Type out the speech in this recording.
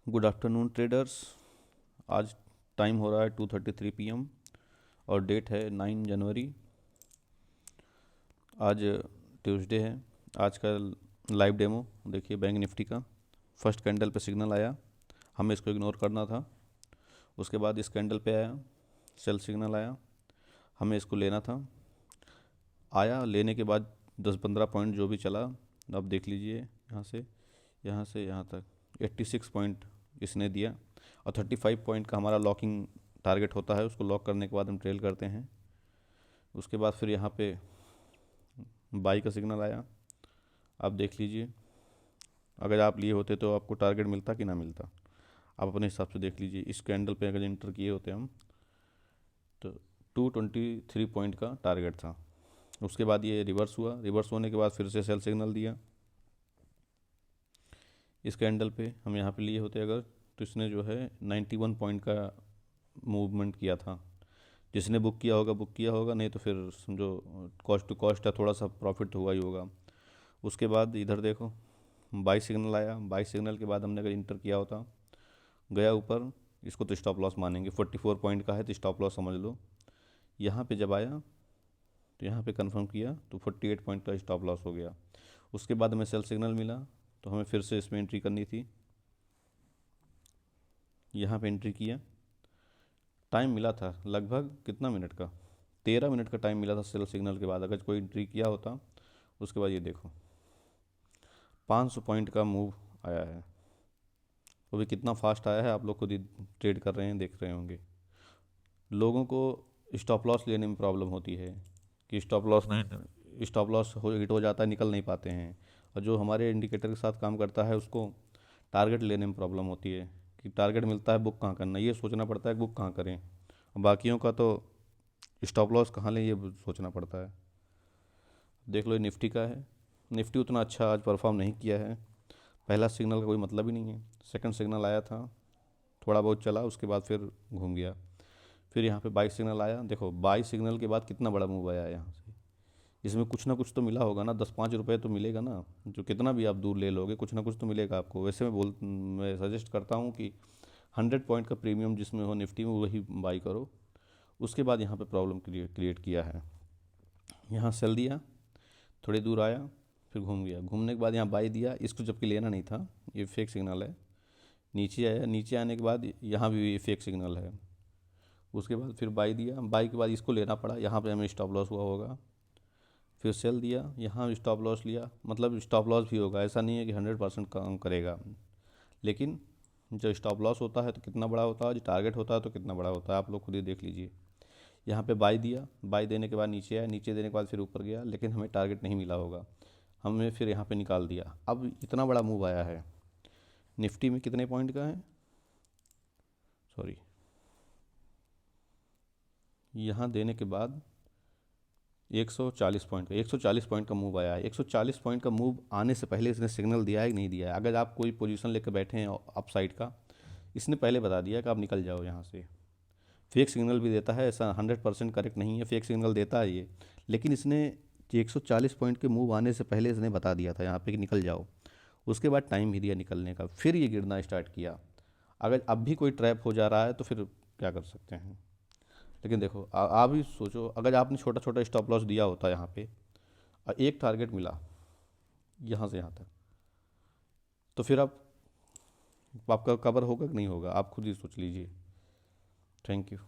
Good afternoon traders. आज time हो रहा है 2:33 PM और डेट है 9 जनवरी। आज ट्यूसडे है। आज का लाइव डेमो देखिए बैंक निफ्टी का। फर्स्ट कैंडल पे सिग्नल आया, हमें इसको इग्नोर करना था। उसके बाद इस कैंडल पे आया, सेल सिग्नल आया, हमें इसको लेना था। आया, लेने के बाद 10-15 पॉइंट जो भी चला, अब देख लीजिए यहाँ से यहाँ तक 86 पॉइंट इसने दिया और 35 पॉइंट का हमारा लॉकिंग टारगेट होता है। उसको लॉक करने के बाद हम ट्रेल करते हैं। उसके बाद फिर यहाँ पे बाई का सिग्नल आया, आप देख लीजिए। अगर आप लिए होते तो आपको टारगेट मिलता कि ना मिलता, आप अपने हिसाब से देख लीजिए। इस कैंडल पे अगर इंटर किए होते हम तो 223 पॉइंट का टारगेट था। उसके बाद ये रिवर्स हुआ, रिवर्स होने के बाद फिर से सेल सिग्नल दिया। इस कैंडल पे हम यहाँ पे लिए होते अगर, तो इसने जो है 91 पॉइंट का मूवमेंट किया था। जिसने बुक किया होगा, नहीं तो फिर समझो कॉस्ट टू कॉस्ट है, थोड़ा सा प्रॉफिट हुआ ही होगा। उसके बाद इधर देखो, बाई सिग्नल आया। बाई सिग्नल के बाद हमने अगर इंटर किया होता, गया ऊपर, इसको तो स्टॉप लॉस मानेंगे। 44 पॉइंट का है तो स्टॉप लॉस समझ लो। यहाँ पे जब आया तो यहाँ पे कंफर्म किया तो 48 पॉइंट का स्टॉप लॉस हो गया। उसके बाद हमें सेल सिग्नल मिला तो हमें फिर से इसमें एंट्री करनी थी। यहाँ पे एंट्री किया, टाइम मिला था लगभग कितना मिनट का, 13 मिनट का टाइम मिला था सेल सिग्नल के बाद। अगर कोई एंट्री किया होता, उसके बाद ये देखो 500 पॉइंट का मूव आया है। वो भी कितना फास्ट आया है, आप लोग खुद ही ट्रेड कर रहे हैं, देख रहे होंगे। लोगों को स्टॉप लॉस लेने में प्रॉब्लम होती है कि स्टॉप लॉस हिट हो जाता है, निकल नहीं पाते हैं। और जो हमारे इंडिकेटर के साथ काम करता है, उसको टारगेट लेने में प्रॉब्लम होती है कि टारगेट मिलता है, बुक कहाँ करना, ये सोचना पड़ता है बुक कहाँ करें। और बाकियों का तो स्टॉप लॉस कहाँ लें, ये सोचना पड़ता है। देख लो, ये निफ्टी का है। निफ्टी उतना अच्छा आज परफॉर्म नहीं किया है। पहला सिग्नल का कोई मतलब ही नहीं है। सेकंड सिग्नल आया था, थोड़ा बहुत चला, उसके बाद फिर घूम गया। फिर यहाँ पे बाई सिग्नल आया। देखो बाई सिग्नल के बाद कितना बड़ा मूव आया है यहाँ से। इसमें कुछ ना कुछ तो मिला होगा ना, 10-5 रुपये तो मिलेगा ना। जो कितना भी आप दूर ले लोगे, कुछ ना कुछ तो मिलेगा आपको। वैसे मैं सजेस्ट करता हूँ कि 100 पॉइंट का प्रीमियम जिसमें हो निफ्टी में, वही बाई करो। उसके बाद यहाँ पे प्रॉब्लम क्रिएट किया है। यहाँ सेल दिया, थोड़ी दूर आया, फिर घूम गया। घूमने के बाद यहाँ बाई दिया, इसको जबकि लेना नहीं था, ये फेक सिग्नल है। नीचे आया, नीचे आने के बाद यहाँ भी ये फेक सिग्नल है। उसके बाद फिर बाई दिया, बाई के बाद इसको लेना पड़ा। यहाँ पे हमें स्टॉप लॉस हुआ होगा। फिर सेल दिया, यहाँ स्टॉप लॉस लिया। मतलब स्टॉप लॉस भी होगा, ऐसा नहीं है कि 100% काम करेगा। लेकिन जो स्टॉप लॉस होता है तो कितना बड़ा होता है, जो टारगेट होता है तो कितना बड़ा होता है, आप लोग खुद ही देख लीजिए। यहाँ पे बाई दिया, बाई देने के बाद नीचे आया, नीचे देने के बाद फिर ऊपर गया, लेकिन हमें टारगेट नहीं मिला होगा। हमने फिर यहाँ पे निकाल दिया। अब इतना बड़ा मूव आया है। निफ्टी में कितने पॉइंट का है, सॉरी, यहाँ देने के बाद 140 पॉइंट का, 140 पॉइंट का मूव आया है। 140 पॉइंट का मूव आने से पहले इसने सिग्नल दिया है कि नहीं दिया है। अगर आप कोई पोजीशन लेकर बैठे हैं अप साइड का, इसने पहले बता दिया कि आप निकल जाओ यहाँ से। फेक सिग्नल भी देता है, ऐसा 100% करेक्ट नहीं है, फेक सिग्नल देता है ये। लेकिन इसने 140 पॉइंट के मूव आने से पहले इसने बता दिया था यहाँ पे कि निकल जाओ। उसके बाद टाइम भी दिया निकलने का, फिर ये गिरना स्टार्ट किया। अगर अब भी कोई ट्रैप हो जा रहा है तो फिर क्या कर सकते हैं। लेकिन देखो, आप ही सोचो, अगर आपने छोटा छोटा स्टॉप लॉस दिया होता यहाँ पे और एक टारगेट मिला यहाँ से यहाँ तक, तो फिर आप, आपका कवर होगा कि नहीं होगा, आप खुद ही सोच लीजिए। Thank you.